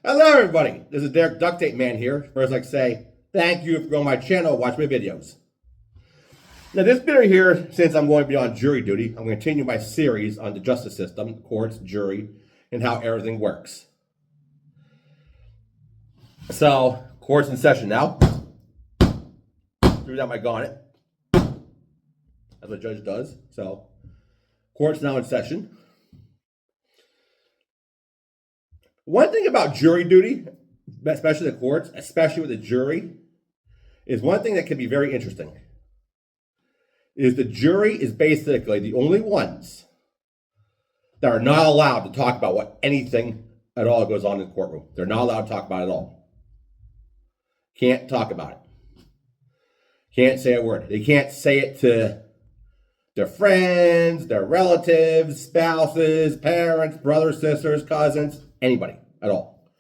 Hello, everybody. This is Derek Duct Tape Man here. First, I'd like to say thank you for going to my channel, watch my videos. Now, this video here, since I'm going to be on jury duty, I'm going to continue my series on the justice system, courts, jury, and how everything works. So, court's in session now. Threw down my gauntlet. That's what a judge does. So, court's now in session. One thing about jury duty, especially the courts, especially with the jury, is one thing that can be very interesting. Is the jury is basically the only ones that are not allowed to talk about what anything at all goes on in the courtroom. They're not allowed to talk about it at all. Can't talk about it. Can't say a word. They can't say it to their friends, their relatives, spouses, parents, brothers, sisters, cousins, anybody at all.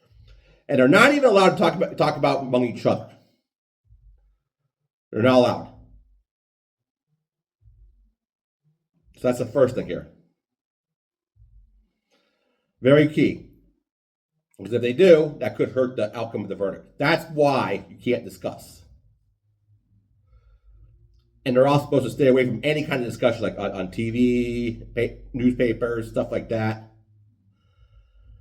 And they're not even allowed to talk about among each other. They're not allowed. So that's the first thing here. Very key. Because if they do, that could hurt the outcome of the verdict. That's why you can't discuss. And they're all supposed to stay away from any kind of discussion, like on TV, newspapers, stuff like that.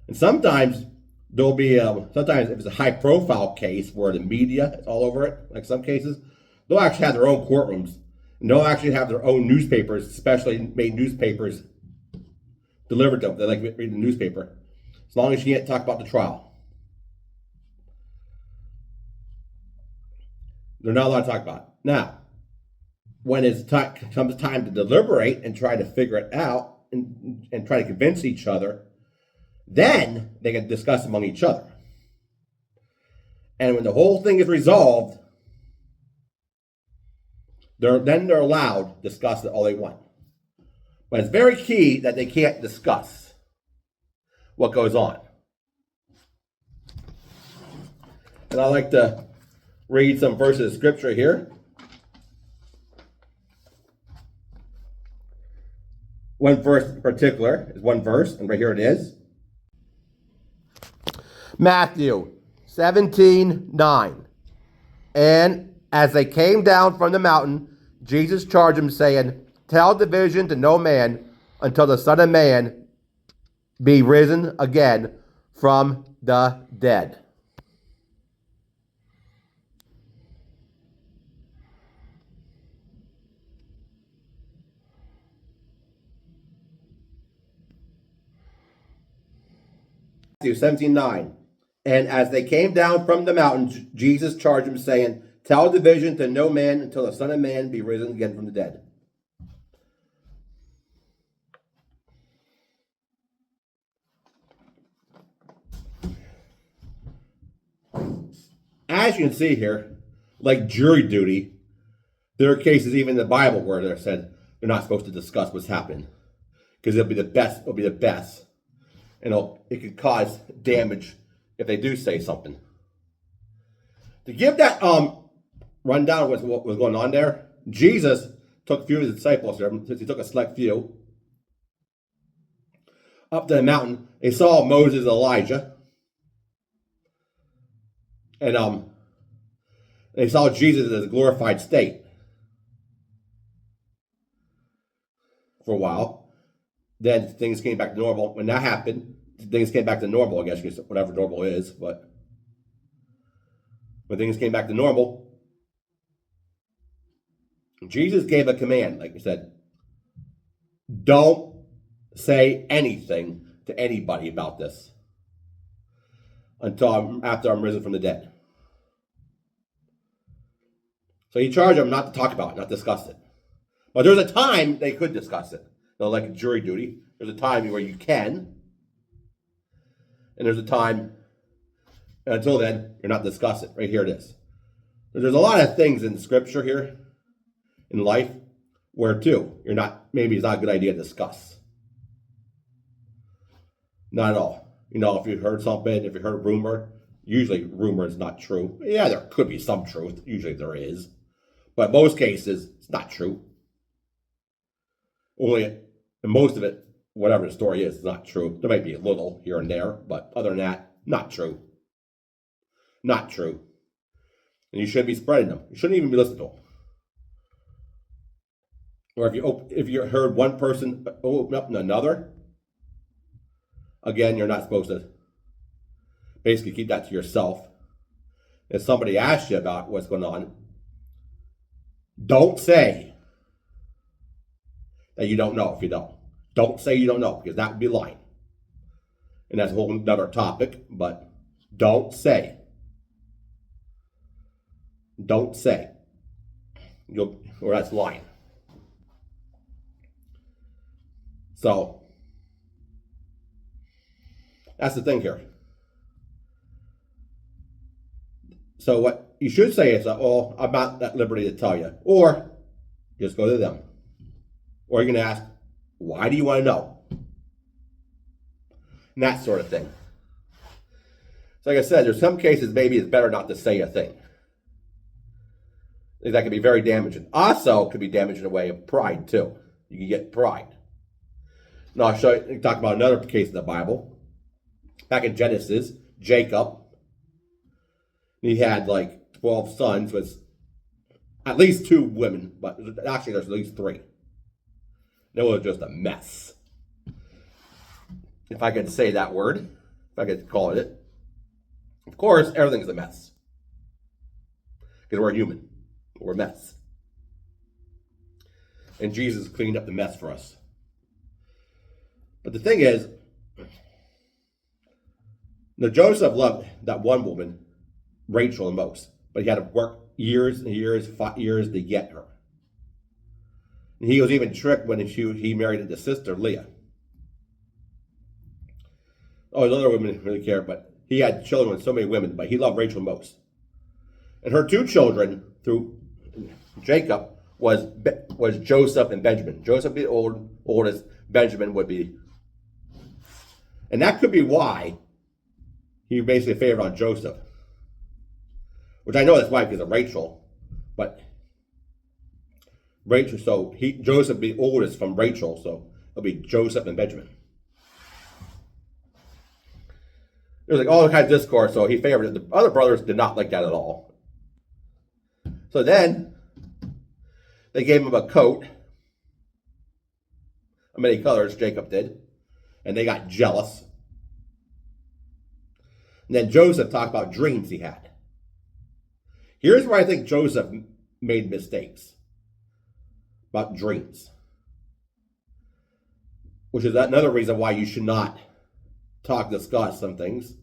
And sometimes there'll be, sometimes if it's a high-profile case where the media is all over it, like some cases, they'll actually have their own courtrooms. And they'll actually have their own newspapers, specially made newspapers, delivered to them. They like reading the newspaper, as long as you can't talk about the trial. They're not allowed to talk about it. Now, when it comes time to deliberate and try to figure it out and try to convince each other, then they can discuss among each other. And when the whole thing is resolved, they're allowed to discuss it all they want. But it's very key that they can't discuss what goes on. And I like to read some verses of scripture here. One verse in particular is one verse, and right here it is. Matthew 17:9. And as they came down from the mountain, Jesus charged them, saying, "Tell the vision to no man until the Son of Man be risen again from the dead." Matthew 17:9. And as they came down from the mountain, Jesus charged them, saying, "Tell the vision to no man until the Son of Man be risen again from the dead." As you can see here, like jury duty, there are cases even in the Bible where they're said they're not supposed to discuss what's happening because it'll be the best. It'll be the best, and it could cause damage if they do say something. To give that rundown of what was going on there, Jesus took a few of his disciples there, since he took a select few, up to the mountain. They saw Moses and Elijah. And they saw Jesus in his glorified state for a while. Then things came back to normal. When that happened, things came back to normal, I guess, whatever normal is. But when things came back to normal, Jesus gave a command, like I said, don't say anything to anybody about this until after I'm risen from the dead. So he charged them not to talk about it, not discuss it. But there's a time they could discuss it. Like a jury duty, there's a time where you can, and there's a time, until then, you're not discuss it. Right here it is. There's a lot of things in Scripture here, in life, where too, maybe it's not a good idea to discuss. Not at all. If you heard something, if you heard a rumor, usually rumor is not true. Yeah, there could be some truth. Usually there is. But in most cases, it's not true. Only, and most of it, whatever the story is not true. There might be a little here and there, but other than that, not true. not true. And you shouldn't be spreading them. You shouldn't even be listening to them. Or if you heard one person open up to another, again, you're not supposed to basically keep that to yourself. If somebody asks you about what's going on, don't say that you don't know if you don't. Don't say you don't know, because that would be lying. And that's a whole other topic, but don't say. Don't say. Or that's lying. So, that's the thing here. So what you should say is, oh, I'm not at liberty to tell you. Or just go to them. Or you're going to ask, why do you want to know? And that sort of thing. So like I said, there's some cases maybe it's better not to say a thing. That can be very damaging. Also, it could be damaging in a way of pride too. You can get pride. Now I'll show you, talk about another case in the Bible. Back in Genesis, Jacob, he had like 12 sons with at least 2 women, but actually there's at least 3. It was just a mess. If I could say that word, if I could call it. Of course, everything's a mess. Because we're human. We're a mess. And Jesus cleaned up the mess for us. But the thing is, now Joseph loved that one woman, Rachel, the most. But he had to work years and years, 5 years to get her. And he was even tricked when he married his sister, Leah. Oh, his other women didn't really care, but he had children with so many women, but he loved Rachel most. And her 2 children through Jacob was Joseph and Benjamin. Joseph be the oldest, Benjamin would be. And that could be why he basically favored on Joseph. Which I know that's why, because of Rachel. But Rachel, so Joseph be oldest from Rachel, so it'll be Joseph and Benjamin. There was like all kinds of discourse, so he favored it. The other brothers did not like that at all. So then they gave him a coat of many colors, Jacob did, and they got jealous. And then Joseph talked about dreams he had. Here's where I think Joseph made mistakes about dreams, which is another reason why you should not discuss some things.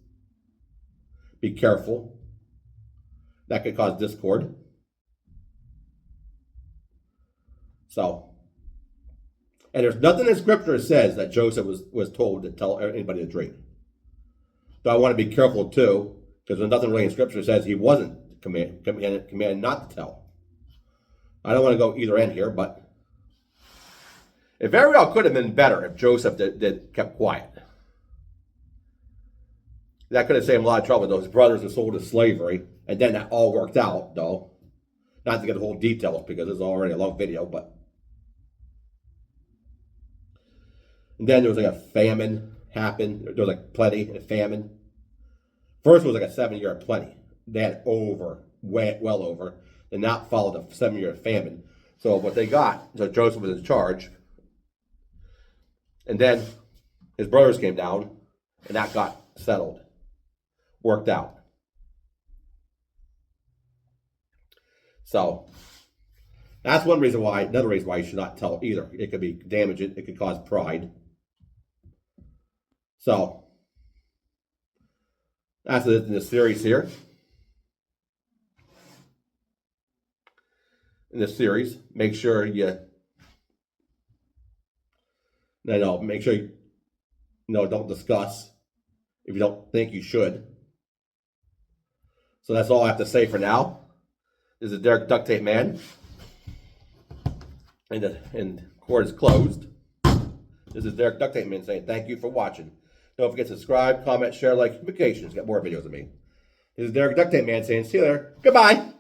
Be careful. That could cause discord. So, and there's nothing in Scripture that says that Joseph was told to tell anybody a dream. So I want to be careful too, because there's nothing really in Scripture that says he wasn't commanded not to tell. I don't want to go either end here, but it very well could have been better if Joseph kept quiet. That could have saved him a lot of trouble. Those brothers were sold to slavery, and then that all worked out, though. Not to get the whole details because it's already a long video, but. And then there was like a famine happened. There was like plenty and a famine. First was like a 7-year plenty. They had well over. And that followed a 7-year famine. So what they got, so Joseph was in charge. And then his brothers came down, and that got settled. Worked out. So that's one reason why, another reason why you should not tell either. It could be damaging, it could cause pride. So that's it in this series here. In this series, make sure make sure you don't discuss if you don't think you should. So that's all I have to say for now. This is Derek Duct Tape Man. And the court is closed. This is Derek Duct Tape Man saying thank you for watching. Don't forget to subscribe, comment, share, like, notifications. Get more videos of me. This is Derek Duct Tape Man saying see you later. Goodbye.